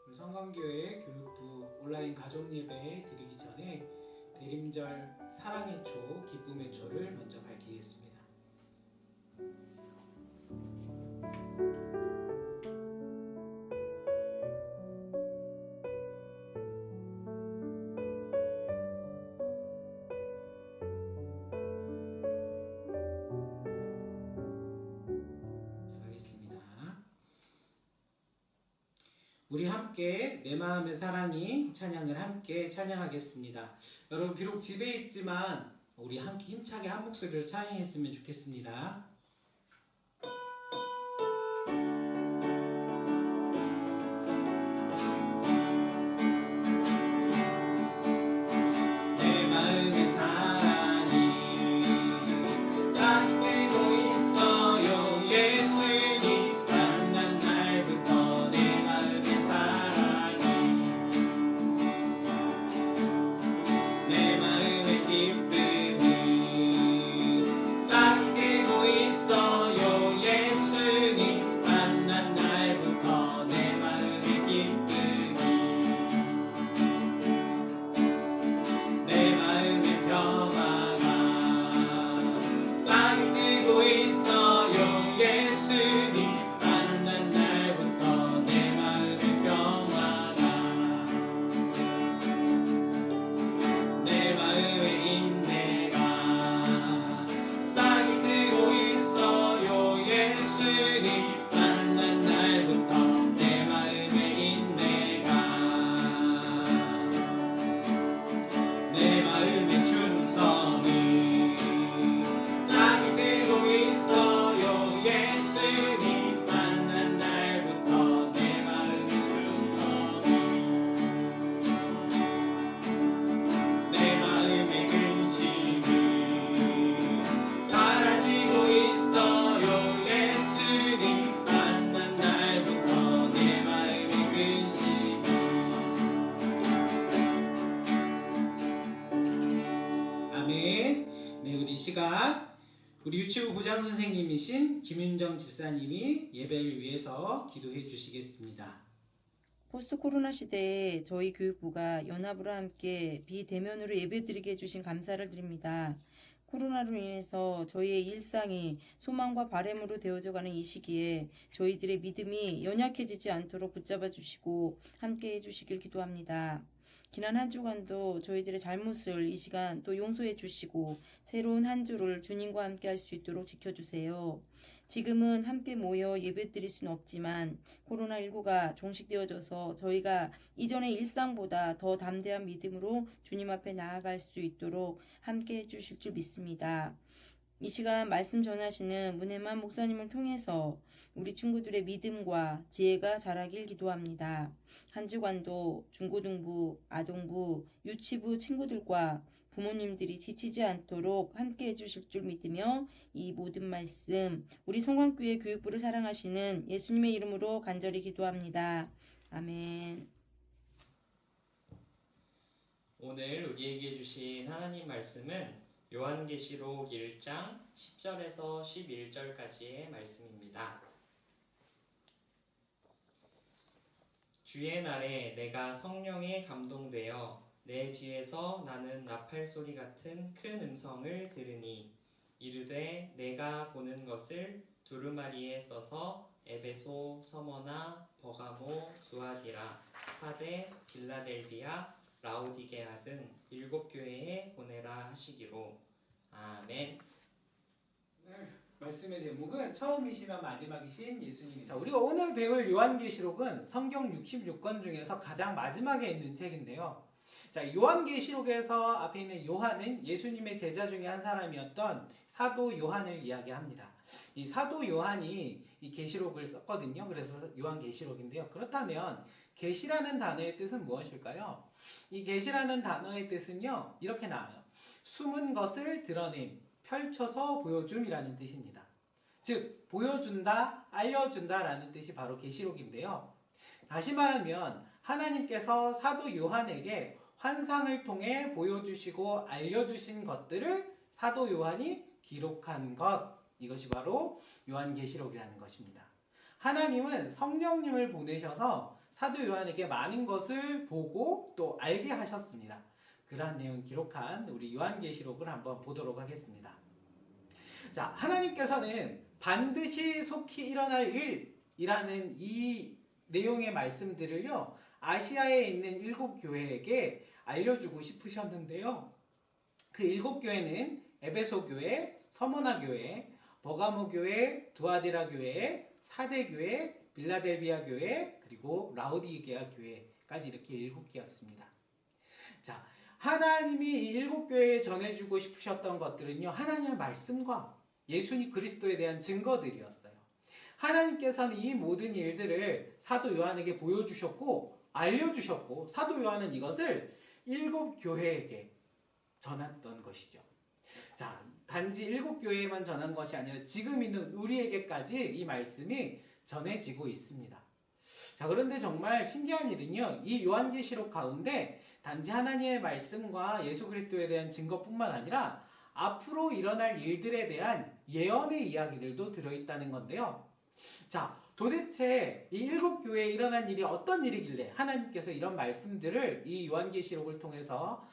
우리 성광교회 교육부 온라인 가족예배 드리기 전에 대림절 사랑의 초, 기쁨의 초를 먼저 밝히겠습니다. 우리 함께 내 마음의 사랑이 찬양을 함께 찬양하겠습니다. 여러분 비록 집에 있지만 우리 함께 힘차게 한 목소리로 찬양했으면 좋겠습니다. 내 마음의 사랑이 싹트고 있어요. 예수님 만난 날부터 내 마음의 사랑이 내 마음의 기쁨이 싹트고 있어요. 예수님 만난 날부터 내 마음의 기쁨이 내 마음의 평화가 싹트고 있어요. 예수님 만난 날부터 내 마음의 평화가 내 마음의 인내가 싹트고 있어요. 예수님 만난 날부터 내 마음의 인내가 내 마음의 충성이 싹트고 있어요. 예수님 만난 날부터 내 마음의 충성이 내 마음의 근심이 사라지고 있어요. 예수님 만난 날부터 내 마음의 근심이 아멘. 네, 우리 이 시간 우리 유치부 부장 선생님이신 김윤정 집사님이 예배를 위해서 기도해 주시겠습니다. 포스트 코로나 시대에 저희 교육부가 연합으로 함께 비대면으로 예배드리게 해주신 감사를 드립니다. 코로나로 인해서 저희의 일상이 소망과 바램으로 되어져가는 이 시기에 저희들의 믿음이 연약해지지 않도록 붙잡아 주시고 함께 해주시길 기도합니다. 지난 한 주간도 저희들의 잘못을 이 시간 또 용서해 주시고 새로운 한 주를 주님과 함께 할 수 있도록 지켜주세요. 지금은 함께 모여 예배 드릴 수는 없지만 코로나19가 종식되어져서 저희가 이전의 일상보다 더 담대한 믿음으로 주님 앞에 나아갈 수 있도록 함께 해주실 줄 믿습니다. 이 시간 말씀 전하시는 문혜만 목사님을 통해서 우리 친구들의 믿음과 지혜가 자라길 기도합니다. 한 주간도 중고등부, 아동부, 유치부 친구들과 부모님들이 지치지 않도록 함께 해주실 줄 믿으며 이 모든 말씀 우리 송광교회 교육부를 사랑하시는 예수님의 이름으로 간절히 기도합니다. 아멘. 오늘 우리에게 주신 하나님 말씀은 요한계시록 1장 10절에서 11절까지의 말씀입니다. 주의 날에 내가 성령에 감동되어 내 뒤에서 나는 나팔소리 같은 큰 음성을 들으니 이르되 내가 보는 것을 두루마리에 써서 에베소, 서머나, 버가모, 두아디라, 사데, 빌라델비아, 라오디게아 등 7교회에 보내라 하시기로. 아멘. 말씀의 제목은 처음이시며 마지막이신 예수님. 자, 우리가 오늘 배울 요한계시록은 성경 66권 중에서 가장 마지막에 있는 책인데요. 자, 요한계시록에서 앞에 있는 요한은 예수님의 제자 중에 한 사람이었던 사도 요한을 이야기합니다. 이 사도 요한이 이 계시록을 썼거든요. 그래서 요한계시록인데요. 그렇다면 계시라는 단어의 뜻은 무엇일까요? 이 계시라는 단어의 뜻은요, 이렇게 나와요. 숨은 것을 드러냄, 펼쳐서 보여줌이라는 뜻입니다. 즉 보여준다, 알려준다라는 뜻이 바로 계시록인데요. 다시 말하면 하나님께서 사도 요한에게 환상을 통해 보여주시고 알려주신 것들을 사도 요한이 기록한 것, 이것이 바로 요한계시록이라는 것입니다. 하나님은 성령님을 보내셔서 사도 요한에게 많은 것을 보고 또 알게 하셨습니다. 그러한 내용 기록한 우리 요한계시록을 한번 보도록 하겠습니다. 자, 하나님께서는 반드시 속히 일어날 일이라는 이 내용의 말씀들을요, 아시아에 있는 7교회에게 알려주고 싶으셨는데요. 그 7교회는 에베소 교회, 서머나 교회, 버가모 교회, 두아디라 교회, 사대 교회, 빌라델비아 교회, 그리고 라우디게아 교회까지 이렇게 7개였습니다. 자, 하나님이 이 7교회에 전해주고 싶으셨던 것들은요, 하나님의 말씀과 예수님 그리스도에 대한 증거들이었어요. 하나님께서는 이 모든 일들을 사도 요한에게 보여주셨고 알려주셨고, 사도 요한은 이것을 7교회에게 전했던 것이죠. 자, 단지 7교회에만 전한 것이 아니라 지금 있는 우리에게까지 이 말씀이 전해지고 있습니다. 자, 그런데 정말 신기한 일은요, 이 요한계시록 가운데 단지 하나님의 말씀과 예수 그리스도에 대한 증거뿐만 아니라 앞으로 일어날 일들에 대한 예언의 이야기들도 들어있다는 건데요. 자, 도대체 이 7교회에 일어난 일이 어떤 일이길래 하나님께서 이런 말씀들을 이 요한계시록을 통해서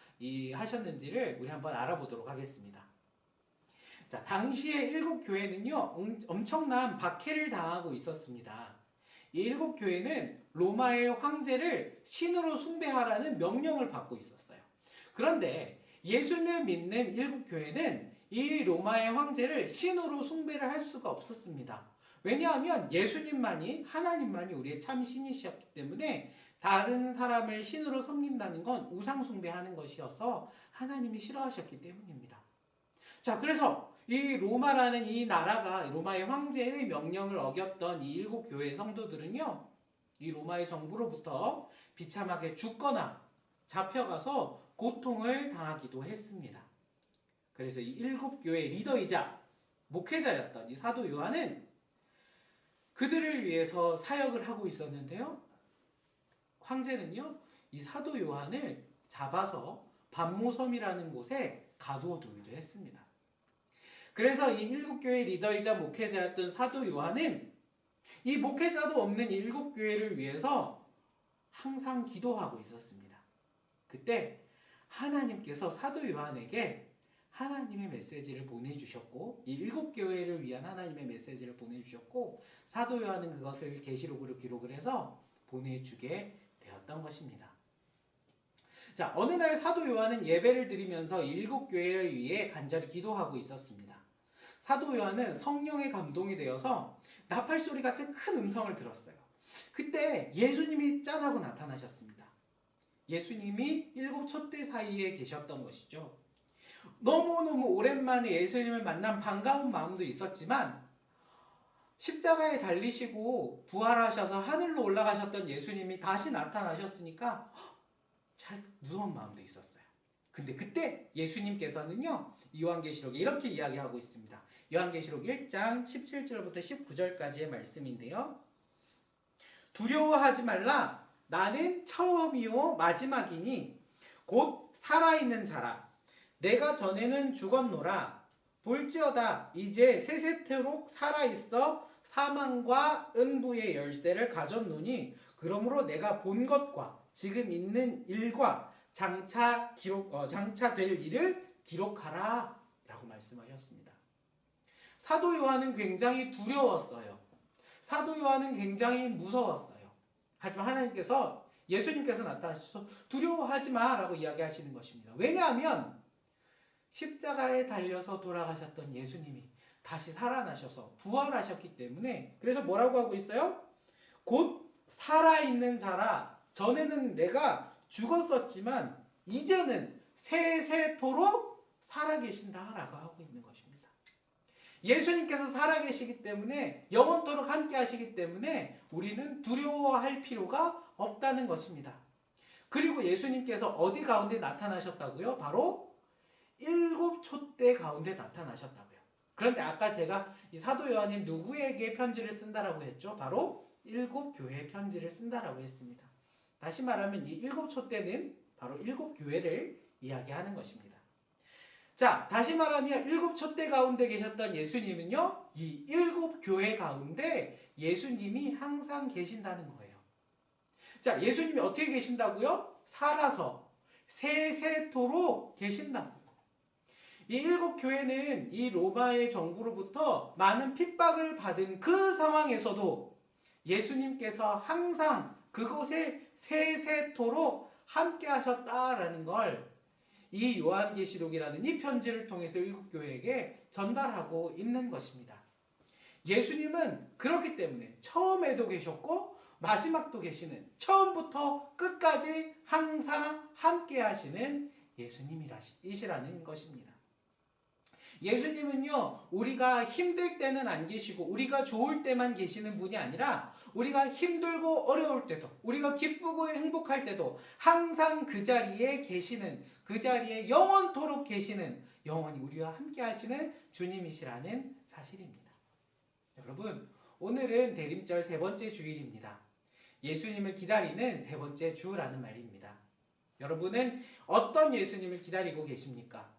하셨는지를 우리 한번 알아보도록 하겠습니다. 자, 당시에 7교회는요, 엄청난 박해를 당하고 있었습니다. 이 7교회는 로마의 황제를 신으로 숭배하라는 명령을 받고 있었어요. 그런데 예수님을 믿는 7교회는 이 로마의 황제를 신으로 숭배를 할 수가 없었습니다. 왜냐하면 예수님만이, 하나님만이 우리의 참 신이셨기 때문에 다른 사람을 신으로 섬긴다는 건 우상숭배하는 것이어서 하나님이 싫어하셨기 때문입니다. 자, 그래서 이 로마라는 이 나라가 로마의 황제의 명령을 어겼던 이 7교회의 성도들은요, 이 로마의 정부로부터 비참하게 죽거나 잡혀가서 고통을 당하기도 했습니다. 그래서 이 7교회의 리더이자 목회자였던 이 사도 요한은 그들을 위해서 사역을 하고 있었는데요. 황제는요, 이 사도 요한을 잡아서 반모섬이라는 곳에 가두어 두기도 했습니다. 그래서 이 7교회 리더이자 목회자였던 사도 요한은 이 목회자도 없는 7교회를 위해서 항상 기도하고 있었습니다. 그때 하나님께서 사도 요한에게 하나님의 메시지를 보내주셨고, 이 7교회를 위한 하나님의 메시지를 보내주셨고, 사도 요한은 그것을 계시록으로 기록을 해서 보내주게 되었던 것입니다. 자, 어느 날 사도 요한은 예배를 드리면서 7교회를 위해 간절히 기도하고 있었습니다. 사도 요한은 성령의 감동이 되어서 나팔소리 같은 큰 음성을 들었어요. 그때 예수님이 짠하고 나타나셨습니다. 예수님이 7 촛대 사이에 계셨던 것이죠. 너무너무 오랜만에 예수님을 만난 반가운 마음도 있었지만, 십자가에 달리시고 부활하셔서 하늘로 올라가셨던 예수님이 다시 나타나셨으니까 잘 무서운 마음도 있었어요. 근데 그때 예수님께서는요, 요한계시록에 이렇게 이야기하고 있습니다. 요한계시록 1장 17절부터 19절까지의 말씀인데요. 두려워하지 말라. 나는 처음이요 마지막이니 곧 살아있는 자라. 내가 전에는 죽었노라. 볼지어다 이제 세세토록 살아있어 사망과 음부의 열쇠를 가졌노니 그러므로 내가 본 것과 지금 있는 일과 장차될 일을 기록하라 라고 말씀하셨습니다. 사도 요한은 굉장히 두려웠어요. 사도 요한은 굉장히 무서웠어요. 하지만 하나님께서, 예수님께서 나타나셔서 두려워하지 마 라고 이야기하시는 것입니다. 왜냐하면 십자가에 달려서 돌아가셨던 예수님이 다시 살아나셔서 부활하셨기 때문에, 그래서 뭐라고 하고 있어요? 곧 살아있는 자라. 전에는 내가 죽었었지만 이제는 세세토록 살아계신다라고 하고 있는 것입니다. 예수님께서 살아계시기 때문에, 영원토록 함께 하시기 때문에 우리는 두려워할 필요가 없다는 것입니다. 그리고 예수님께서 어디 가운데 나타나셨다고요? 바로 7 촛대 가운데 나타나셨다고요. 그런데 아까 제가 이 사도 요한이 누구에게 편지를 쓴다라고 했죠? 바로 7교회에 편지를 쓴다라고 했습니다. 다시 말하면 이 7 촛대는 바로 7교회를 이야기하는 것입니다. 자, 다시 말하면 일곱 촛대 가운데 계셨던 예수님은요, 이 일곱 교회 가운데 예수님이 항상 계신다는 거예요. 자, 예수님이 어떻게 계신다고요? 살아서 세세토록 계신다. 이 일곱 교회는 이 로마의 정부로부터 많은 핍박을 받은 그 상황에서도 예수님께서 항상 그곳에 세세토록 함께 하셨다라는 걸 이 요한계시록이라는 이 편지를 통해서 일곱 교회에게 전달하고 있는 것입니다. 예수님은 그렇기 때문에 처음에도 계셨고 마지막도 계시는, 처음부터 끝까지 항상 함께 하시는 예수님이시라는 것입니다. 예수님은요, 우리가 힘들 때는 안 계시고 우리가 좋을 때만 계시는 분이 아니라 우리가 힘들고 어려울 때도, 우리가 기쁘고 행복할 때도 항상 그 자리에 계시는, 그 자리에 영원토록 계시는, 영원히 우리와 함께 하시는 주님이시라는 사실입니다. 여러분, 오늘은 대림절 세 번째 주일입니다. 예수님을 기다리는 세 번째 주라는 말입니다. 여러분은 어떤 예수님을 기다리고 계십니까?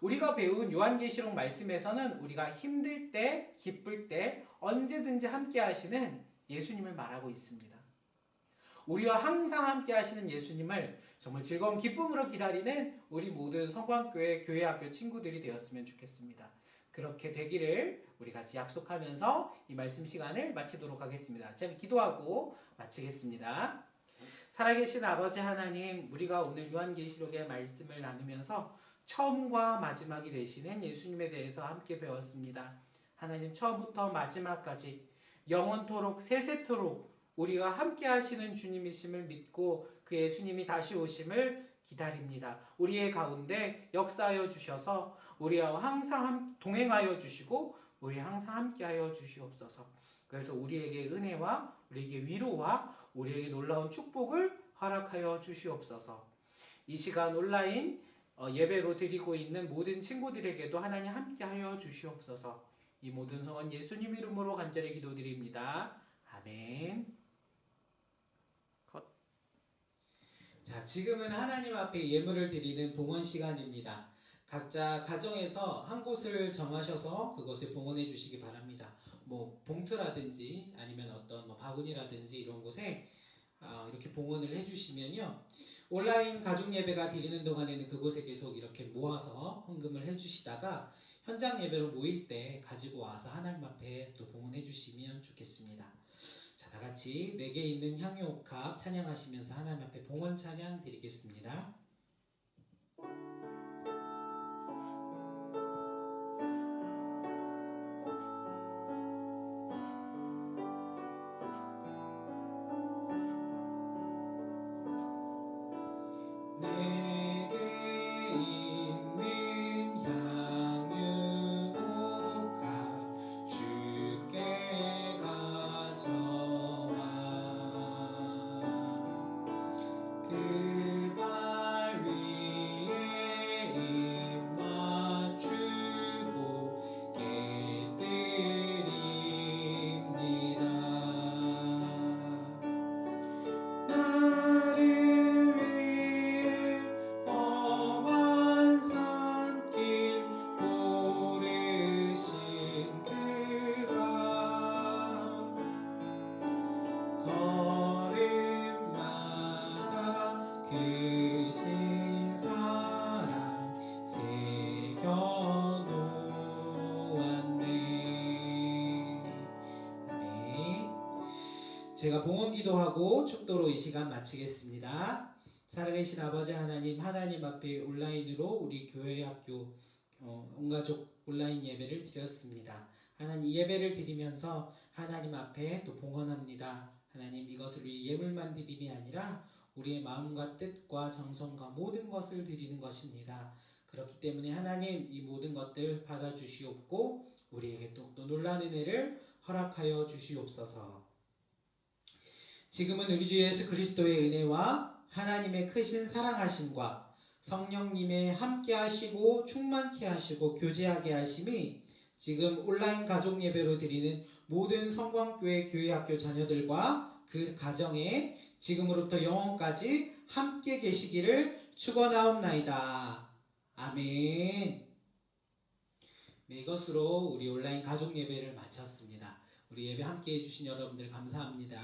우리가 배운 요한계시록 말씀에서는 우리가 힘들 때, 기쁠 때 언제든지 함께 하시는 예수님을 말하고 있습니다. 우리와 항상 함께 하시는 예수님을 정말 즐거운 기쁨으로 기다리는 우리 모든 성광교회 교회학교 친구들이 되었으면 좋겠습니다. 그렇게 되기를 우리 같이 약속하면서 이 말씀 시간을 마치도록 하겠습니다. 제가 기도하고 마치겠습니다. 살아계신 아버지 하나님, 우리가 오늘 요한계시록의 말씀을 나누면서 처음과 마지막이 되시는 예수님에 대해서 함께 배웠습니다. 하나님, 처음부터 마지막까지 영원토록 세세토록 우리와 함께 하시는 주님이심을 믿고 그 예수님이 다시 오심을 기다립니다. 우리의 가운데 역사하여 주셔서 우리와 항상 동행하여 주시고 우리 항상 함께하여 주시옵소서. 그래서 우리에게 은혜와 우리에게 위로와 우리에게 놀라운 축복을 허락하여 주시옵소서. 이 시간 온라인 예배로 드리고 있는 모든 친구들에게도 하나님 함께하여 주시옵소서. 이 모든 성원 예수님 이름으로 간절히 기도드립니다. 아멘. 자, 지금은 하나님 앞에 예물을 드리는 봉헌 시간입니다. 각자 가정에서 한 곳을 정하셔서 그곳에 봉헌해 주시기 바랍니다. 봉투라든지 아니면 어떤 바구니라든지 이런 곳에 이렇게 봉헌을 해주시면요, 온라인 가족 예배가 드리는 동안에는 그곳에 계속 이렇게 모아서 헌금을 해주시다가 현장 예배로 모일 때 가지고 와서 하나님 앞에 또 봉헌해 주시면 좋겠습니다. 자, 다 같이 내게 있는 향유옥합 찬양하시면서 하나님 앞에 봉헌 찬양 드리겠습니다. 제가 봉헌 기도하고 축도로 이 시간 마치겠습니다. 살아계신 아버지 하나님, 하나님 앞에 온라인으로 우리 교회 학교 온가족 온라인 예배를 드렸습니다. 하나님, 이 예배를 드리면서 하나님 앞에 또 봉헌합니다. 하나님, 이것을 우리 예물만 드림이 아니라 우리의 마음과 뜻과 정성과 모든 것을 드리는 것입니다. 그렇기 때문에 하나님, 이 모든 것들 받아주시옵고 우리에게 또 놀라운 은혜를 허락하여 주시옵소서. 지금은 우리 주 예수 그리스도의 은혜와 하나님의 크신 사랑하심과 성령님의 함께 하시고 충만케 하시고 교제하게 하심이 지금 온라인 가족 예배로 드리는 모든 성광교회 교회학교 자녀들과 그 가정에 지금으로부터 영원까지 함께 계시기를 축원하옵나이다. 아멘. 네, 이것으로 우리 온라인 가족 예배를 마쳤습니다. 우리 예배 함께 해주신 여러분들 감사합니다.